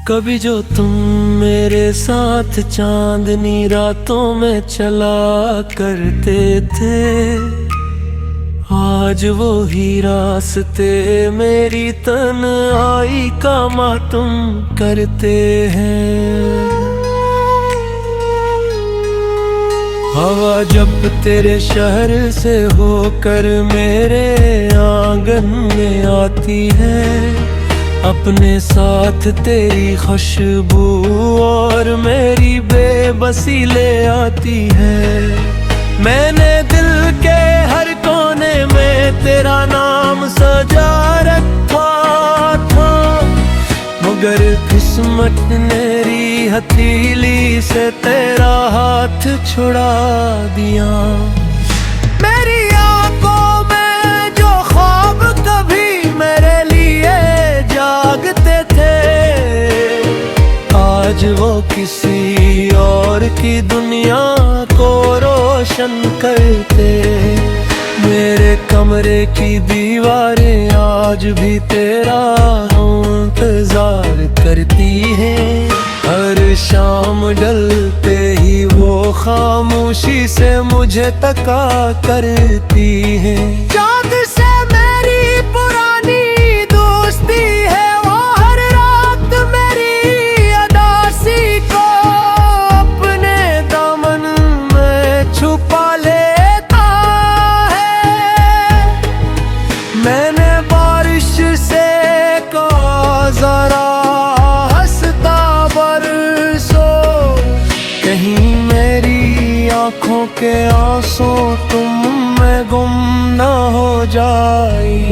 कभी जो तुम मेरे साथ चांदनी रातों में चला करते थे, आज वो ही रास्ते मेरी तन्हाई का मातम करते हैं। हवा जब तेरे शहर से होकर मेरे आंगन में आती है, अपने साथ तेरी खुशबू और मेरी बेबसी ले आती है। मैंने दिल के हर कोने में तेरा नाम सजा रखा था, मगर किस्मत मेरी हथेली से तेरा हाथ छुड़ा दिया। मेरी आंखों में जो ख्वाब कभी मेरे लिए जागते थे, आज वो किसी और की दुनिया को रोशन करते। मेरे कमरे की दीवारें आज भी तेरा इंतजार करती हैं। हर शाम ढलते ही वो खामोशी से मुझे तका करती है। चाँद से मेरी पुरानी दोस्ती है, वो हर रात मेरी अदासी को अपने दामन में छुपा लेता है। मैंने बारिश से कहा जरा हंसता बरसो, कहीं मेरी आंखों के आंसू तुम में गुम न हो जाए।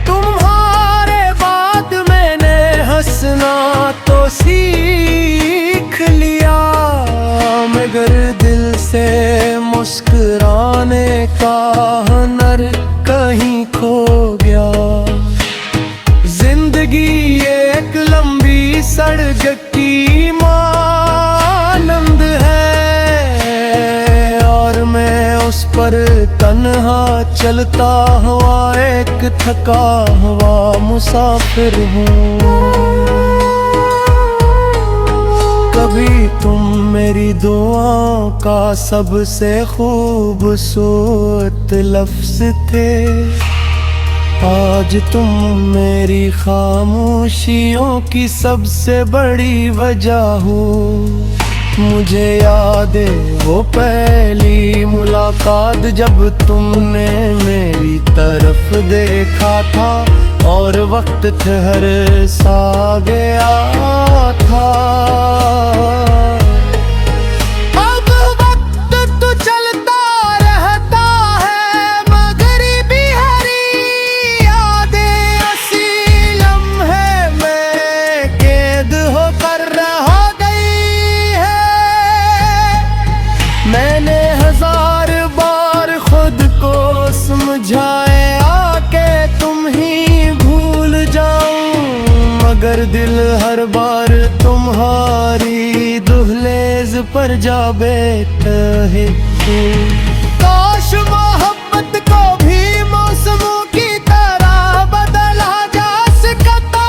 तुम्हारे बाद मैंने हंसना तो सीख लिया, मगर दिल से मुस्कुराने का हुनर कहीं खो गया। जिंदगी एक लंबी सड़क की मानंद है, और मैं उस पर तन्हा चलता हुआ एक थका हुआ मुसाफिर हूँ। कभी तुम मेरी दुआओं का सबसे खूबसूरत लफ्ज़ थे, आज तुम मेरी खामोशियों की सबसे बड़ी वजह हो। मुझे याद है वो पहली मुलाकात जब तुमने मेरी तरफ देखा था, और वक्त ठहर सा गया था। मैंने हजार बार खुद को समझाए आके तुम ही भूल जाऊं, मगर दिल हर बार तुम्हारी दुहलेज पर जा बैठा है। काश मोहब्बत को भी मौसमों की तरह बदला जा सकता,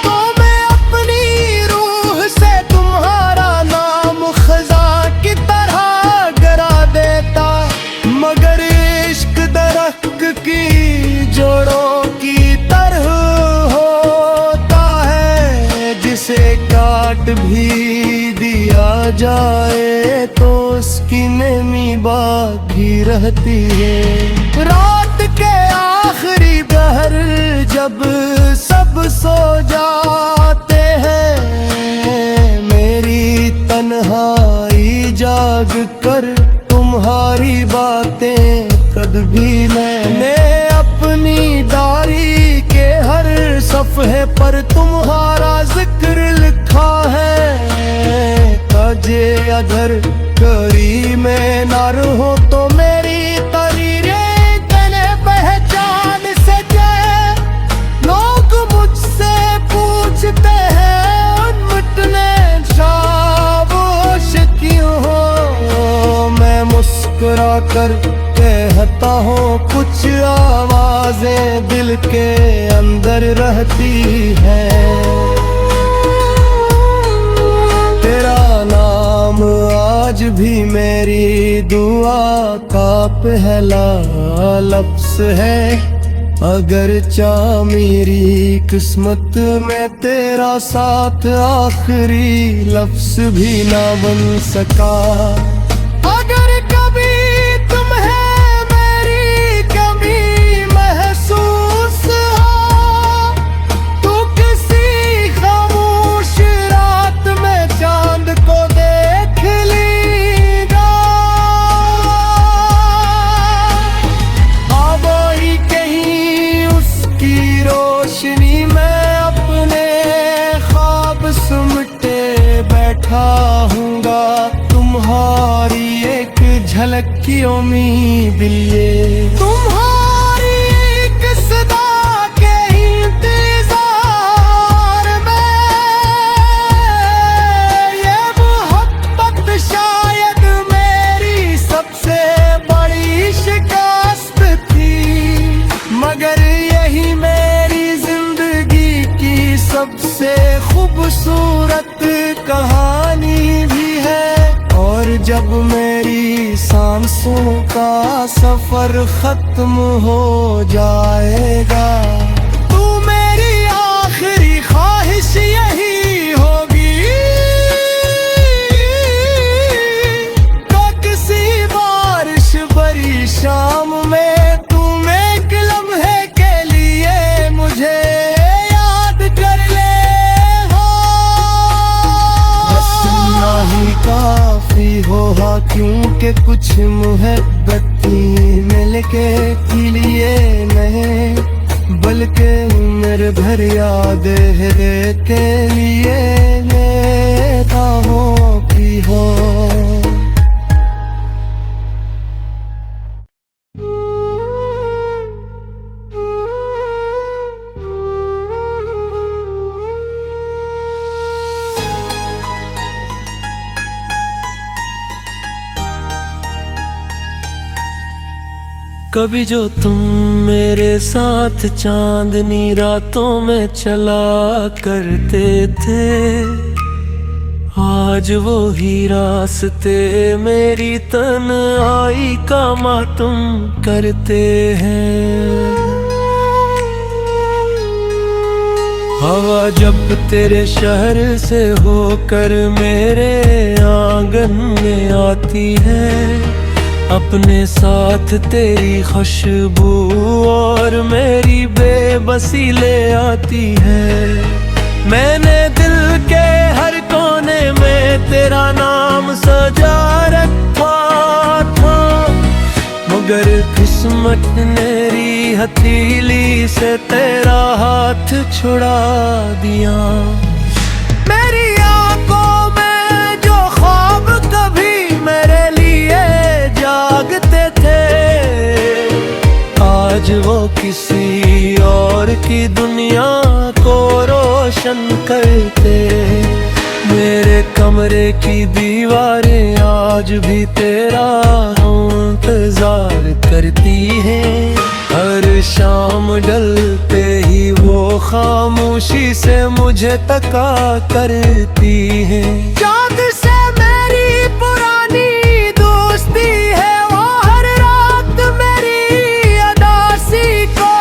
तो मैं अपनी रूह से तुम्हारा नाम खजा की तरह देता। मगर इश्क दरख्त की जोड़ों की तरह होता है, जिसे काट भी दिया जाए तो उसकी नमी बाकी रहती है। रात के आखिरी पहर जब सब सो जाते हैं, मेरी तन्हाई जाग कर तुम्हारी बातें कभी मैंने अपनी डायरी के हर सफ़े पर तुम्हारा जिक्र लिखा है। ताजे अगर करी में ना रहो तो मेरी तरीरें तने पहचान सके। लोग मुझसे पूछते हैं उन मिटने शाबोश क्यों हो, मैं मुस्कुरा कर कहता हूँ कुछ आवाजें दिल के अंदर रहती हैं। मेरी दुआ का पहला लफ्ज़ है। अगर चाह मेरी किस्मत में तेरा साथ आखिरी लफ्ज़ भी ना बन सका। अगर कभी तुम्हें मेरी कमी महसूस हो तो किसी खामोश रात में चांद को देख लीना। आवाही कहीं उसकी रोशनी में अपने ख्वाब सुमटे बैठा हूँगा। तुम्हारी एक झलक की उम्मीद लिए, तुम्हारी एक सदा के इंतजार में ये मोहब्बत शायद मेरी सबसे बड़ी शिकस्त थी। मगर यही मेरी जिंदगी की सबसे खूबसूरत कहानी भी है। और जब मेरी सांसों का सफर खत्म हो जाएगा तो मेरी आखिरी ख्वाहिश यही होगी तो किसी बारिश भरी शाम में तुम एक लम्हे के लिए मुझे याद कर ले। ही काफी होगा क्योंकि कुछ मोहब्बती मिलके के लिए नहीं बल्कि उम्र भर याद है के लिए लेता हो की हो। कभी जो तुम मेरे साथ चांदनी रातों में चला करते थे, आज वो ही रास्ते मेरी तन्हाई का मातम करते हैं। हवा जब तेरे शहर से होकर मेरे आंगन में आती है, अपने साथ तेरी खुशबू और मेरी बेबसी ले आती है। मैंने दिल के हर कोने में तेरा नाम सजा रखा था, मगर किस्मत मेरी हथेली से तेरा हाथ छुड़ा दिया। मेरी आंखों में जो ख्वाब कभी मेरे लिए जागते थे, आज वो किसी और की दुनिया को रोशन करते। मेरे कमरे की दीवारें आज भी तेरा इंतजार करती हैं। हर शाम ढलते ही वो खामोशी से मुझे तका करती है। चाँद से मेरी पुरानी दोस्ती है, वो हर रात मेरी अदासी को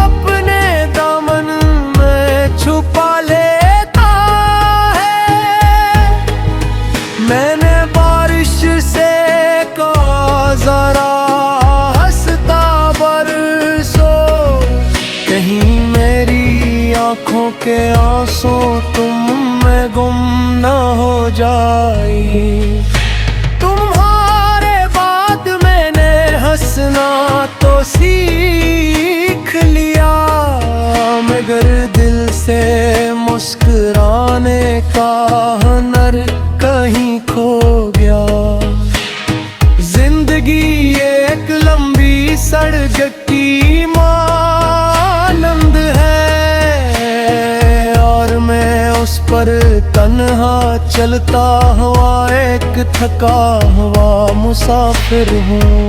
अपने दामन में छुपा लेता है। मैंने बारिश से कहा जरा हंसता बरसो, कहीं मेरी आंखों के आंसू तुम में गुम न हो जाए। तुम्हारे बाद मैंने हंसना तो सीख लिया, मगर दिल से मुस्कुराने का हुनर कहीं खो गया। जिंदगी एक लंबी सड़क की मानंद है, और मैं उस पर तन्हा चलता हुआ एक थका हुआ मुसाफिर हूँ।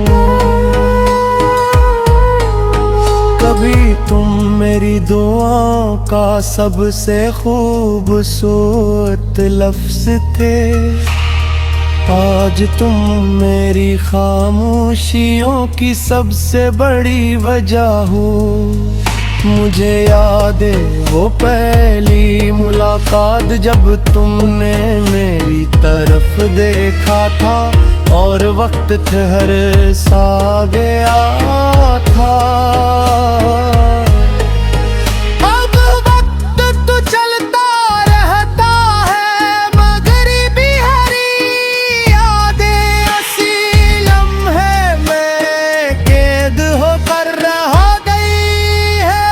कभी तुम मेरी दुआओं का सबसे खूबसूरत लफ्ज़ थे, आज तुम मेरी खामोशियों की सबसे बड़ी वजह हो। मुझे याद है वो पहली मुलाकात जब तुमने मेरी तरफ देखा था और वक्त ठहर सा गया था। अब वक्त तो चलता रहता है मगर बिहारी यादें असी लम्हे में कैद होकर रह गई है।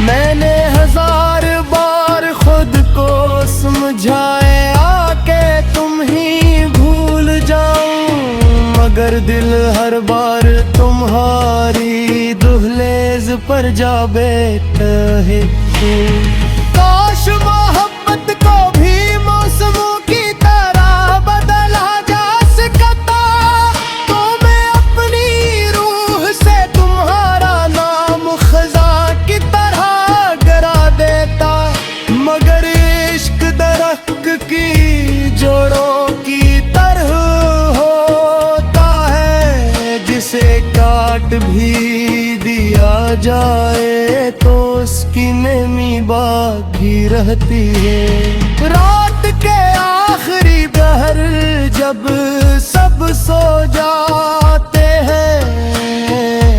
मैंने हजार बार खुद को समझाया के तुम ही भूल जाऊं, मगर दिल हर बार तुम्हारी दुहलेज पर जा बैठा है। काश मोहब्बत को भी मौसमों की तरह बदला जा सकता, तो मैं अपनी रूह से तुम्हारा नाम खजा की तरह गिरा देता। मगर इश्क दरख्त की जोड़ों की तरह होता है, जिसे काट भी दिया जाए तो उसकी नमी बाकी रहती है। रात के आखिरी पहर जब सब सो जाते हैं,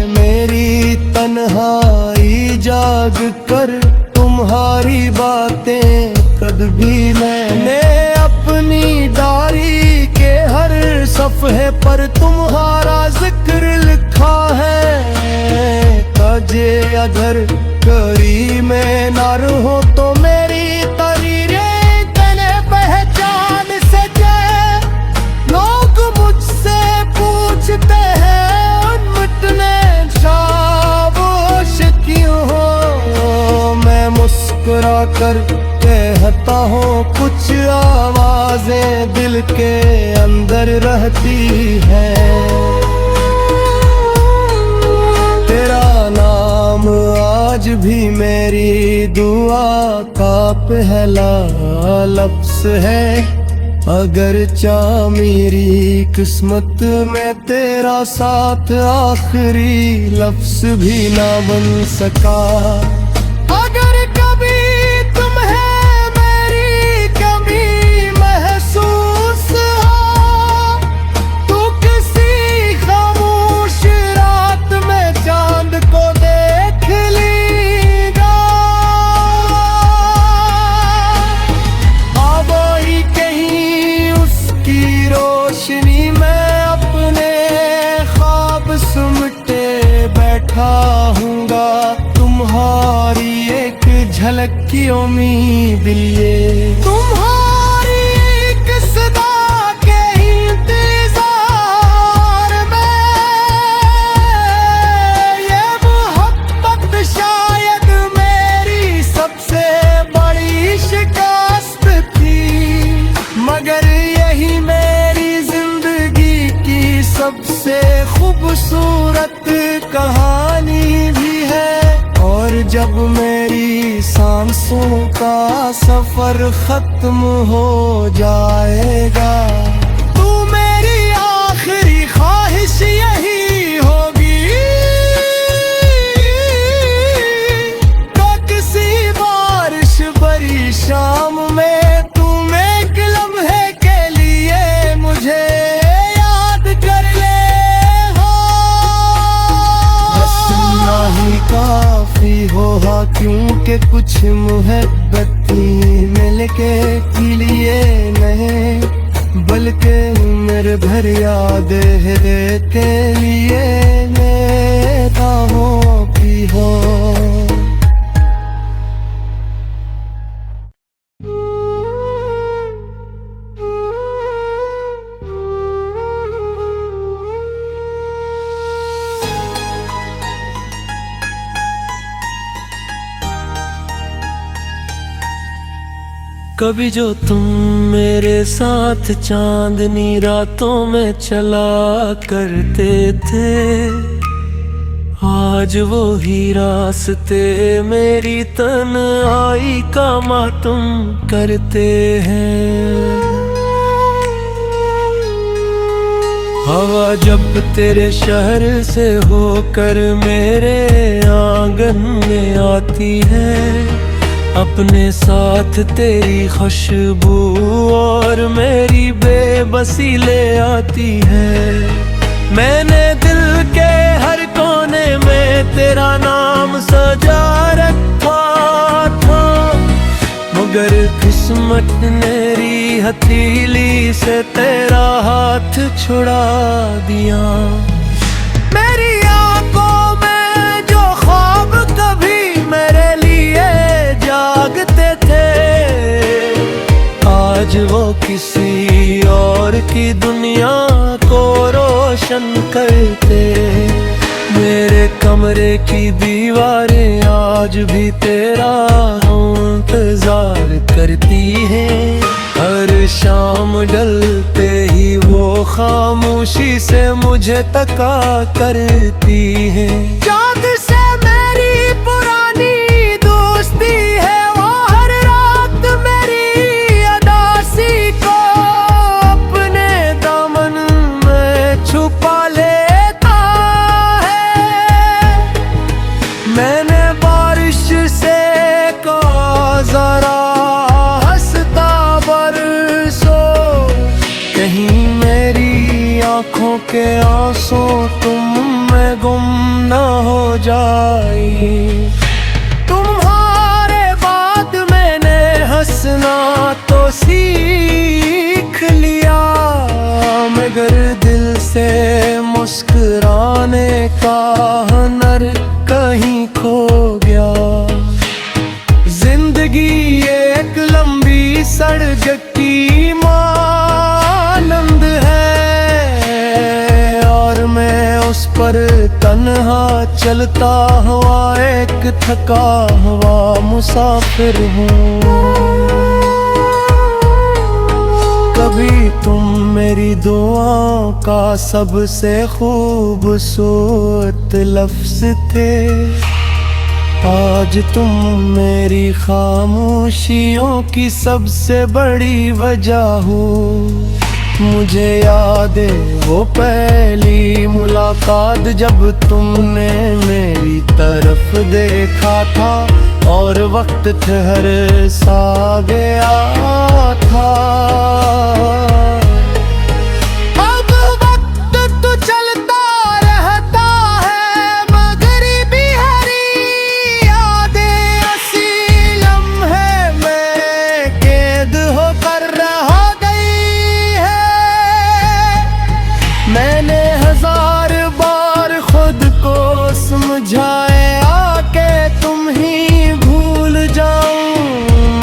मेरी तन्हाई जाग कर तुम्हारी बातें कभी मैंने अपनी डायरी के हर सफ़े पर तुम्हारा जिक्र लिखा है। ताजे अगर करी में ना रहो तो मेरी तरीरें तने पहचान सके। लोग मुझसे पूछते हैं उन मिटने खामोश क्यों हो। मैं मुस्कुरा कर कहता हूँ कुछ आवाजें दिल के अंदर रहती हैं। तेरा नाम आज भी मेरी दुआ का पहला लफ्ज़ है। अगर चाह मेरी किस्मत में तेरा साथ आखिरी लफ्ज़ भी ना बन सका। अगर कभी तुम्हें मेरी कमी महसूस हो, तो किसी खामोश रात में चांद को देख लीगा। अब ही कहीं उसकी रोशनी में अपने ख्वाब सुमटे बैठा हूँगा। तुम्हारी एक झलक की उम्मीद लिए, तुम्हारी एक सदा के इंतजार में, ये मोहब्बत शायद मेरी सबसे बड़ी शिकस्त थी। मगर यही मेरी जिंदगी की सबसे खूबसूरत कहानी भी है। और जब मेरी सांसों का सफर खत्म हो जाएगा, तू मेरी आखिरी ख्वाहिश यही होगी। तो किसी बारिश भरी शाम में तुम एक लम्हे के लिए मुझे याद कर ले। नहीं काफी होगा क्योंकि कुछ मोहब्बती मिलके के लिए नहीं, बल्कि मेरे भर याद है के लिए मेरा हो की हो। कभी जो तुम मेरे साथ चांदनी रातों में चला करते थे, आज वो ही रास्ते मेरी तन्हाई का मातम करते हैं। हवा जब तेरे शहर से होकर मेरे आंगन में आती है, अपने साथ तेरी खुशबू और मेरी बेबसी ले आती है। मैंने दिल के हर कोने में तेरा नाम सजा रखा था, मगर किस्मत मेरी हथेली से तेरा हाथ छुड़ा दिया। मेरी आंखों में जो ख्वाब कभी मेरे लिए जागते थे, आज वो किसी और की दुनिया को रोशन करते। मेरे कमरे की दीवारें आज भी तेरा इंतजार करती हैं, हर शाम ढलते ही वो खामोशी से मुझे तका करती है। चाँद से मेरी पुरानी दोस्ती है, वो हर रात मेरी अदासी को अपने दामन में छुपा लेता है। मैंने बारिश से कहा जरा हंसता बरसो, कहीं मेरी आंखों के आंसू तुम में गुम न हो जाए। तुम्हारे बाद मैंने हंसना तो सीख लिया, मगर दिल से मुस्कुराने का हुनर कहीं खो गया। जिंदगी एक लंबी सड़क की मानंद है, और मैं उस पर तन्हा चलता हुआ एक थका हुआ मुसाफिर हूँ। कभी तुम मेरी दुआओं का सबसे खूबसूरत लफ्ज थे, आज तुम मेरी खामोशियों की सबसे बड़ी वजह हो। मुझे याद है वो पहली मुलाकात जब तुमने मेरी तरफ देखा था, और वक्त ठहर सा गया था। अब वक्त तो चलता रहता है, मगर भी हरी यादें ऐसी लम्हे में कैद होकर रह गई है। मैंने हजार बार खुद को समझाया कि तुम ही भूल जाऊं,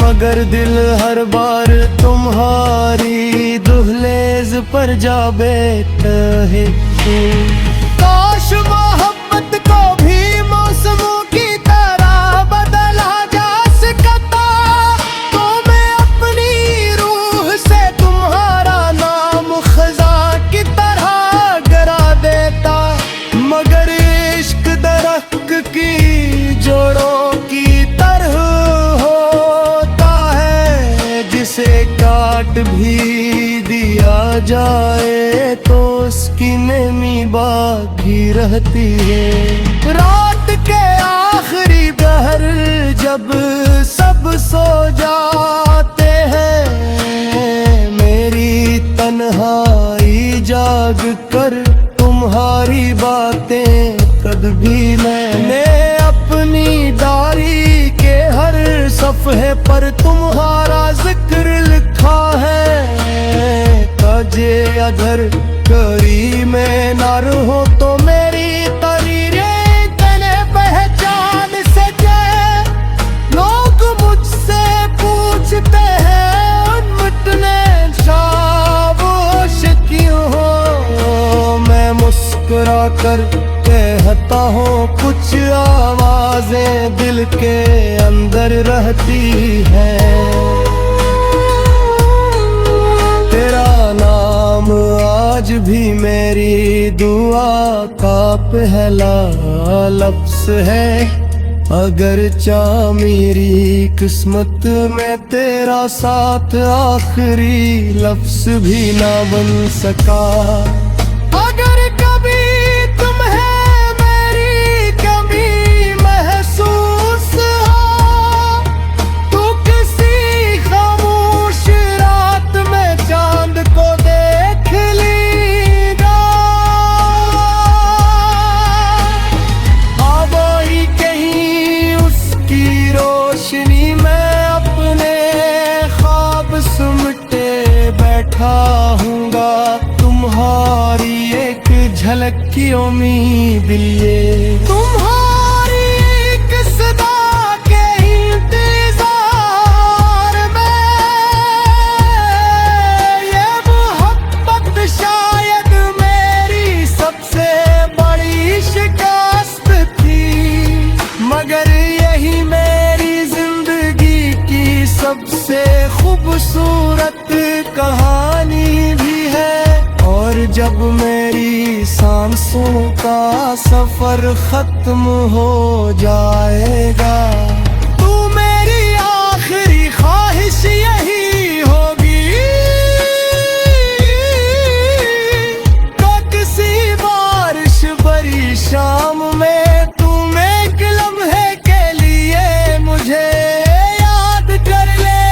मगर दिल हर बार तुम्हारी दुहलेज पर जा बैठा है। काश मोहब्बत को भी मौसमों की तरह बदला जा सकता, तो मैं अपनी रूह से तुम्हारा नाम खजा की तरह गरा देता। मगर इश्क दरख्त की जोड़ों की तरह होता है, जिसे काट भी दिया जाए तो उसकी नमी बाकी रहती है। रात के आखिरी पहर जब सब सो जाते हैं, मेरी तन्हाई जाग कर तुम्हारी बातें कभी मैंने अपनी डायरी के हर सफ़े पर तुम्हारा जिक्र लिखा है। ताजे अधर करी में ना रहो तो मेरी तरीरें तने पहचान सके। लोग मुझसे पूछते हैं उन मिटने शाबोश क्यों हो, मैं मुस्कुरा कर कहता हूँ कुछ आवाजें दिल के अंदर रहती हैं। तेरा नाम आज भी मेरी दुआ का पहला लफ्ज़ है। अगर चाह मेरी किस्मत में तेरा साथ आखिरी लफ्ज़ भी ना बन सका। खाऊंगा तुम्हारी एक झलक की उम्मीद लिए। तुम्हारी एक सदा के इंतजार में ये मोहब्बत शायद मेरी सबसे बड़ी शिकस्त थी, मगर यही मेरी जिंदगी की सबसे खूबसूरत कहानी भी है। और जब मेरी सांसों का सफर खत्म हो जाएगा, तू मेरी आखिरी ख्वाहिश यही होगी। तो किसी बारिश भरी शाम में तुम एक लम्हे के लिए मुझे याद कर ले।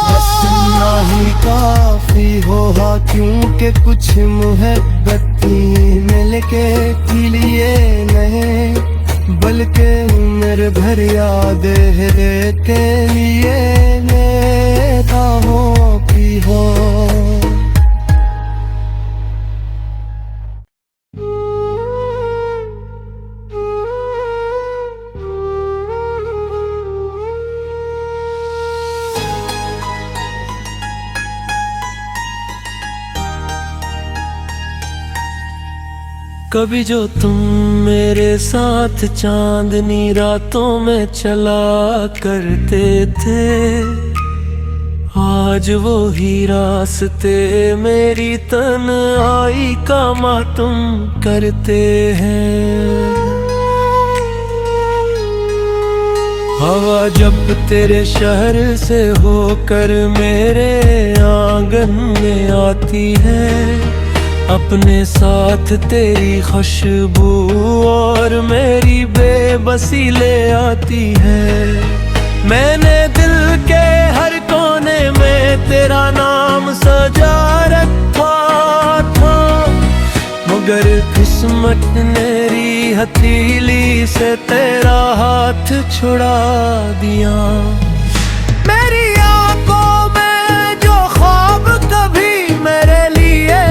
हंसना ही काफी होगा, क्योंकि कुछ मुहब्बती मिलके के लिए नहीं, बल्कि उम्र भर याद के लिए लेता हो की हो। कभी जो तुम मेरे साथ चांदनी रातों में चला करते थे, आज वो ही रास्ते मेरी तन्हाई का मातम करते हैं। हवा जब तेरे शहर से होकर मेरे आंगन में आती है, अपने साथ तेरी खुशबू और मेरी बेबसी ले आती है। मैंने दिल के हर कोने में तेरा नाम सजा रखा था, मगर किस्मत मेरी हथेली से तेरा हाथ छुड़ा दिया। मेरी आंखों में जो ख्वाब कभी मेरे लिए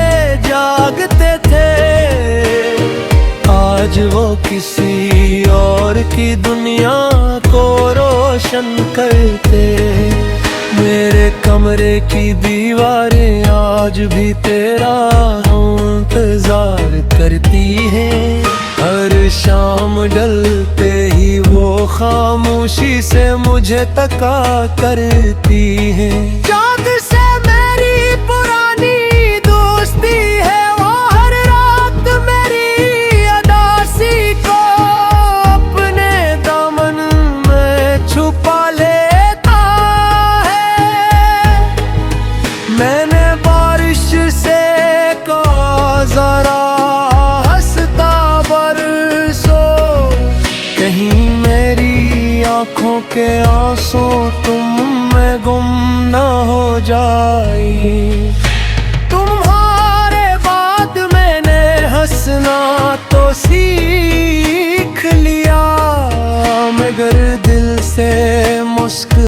जागते थे, आज वो किसी और की दुनिया को रोशन करते। मेरे कमरे की दीवारें आज भी तेरा इंतजार करती हैं, हर शाम ढलते ही वो खामोशी से मुझे तका करती हैं। चाँद से मेरी पुरानी दोस्ती है, वो हर रात मेरी अदासी को अपने दामन में छुपा लेता है। मैंने बारिश से कहा जरा हंसता बरसो, कहीं मेरी आंखों के आंसू तुम में गुम न हो जाए। तुम्हारे बाद मैंने हंसना तो सीख लिया, मगर दिल से मुस्कुराना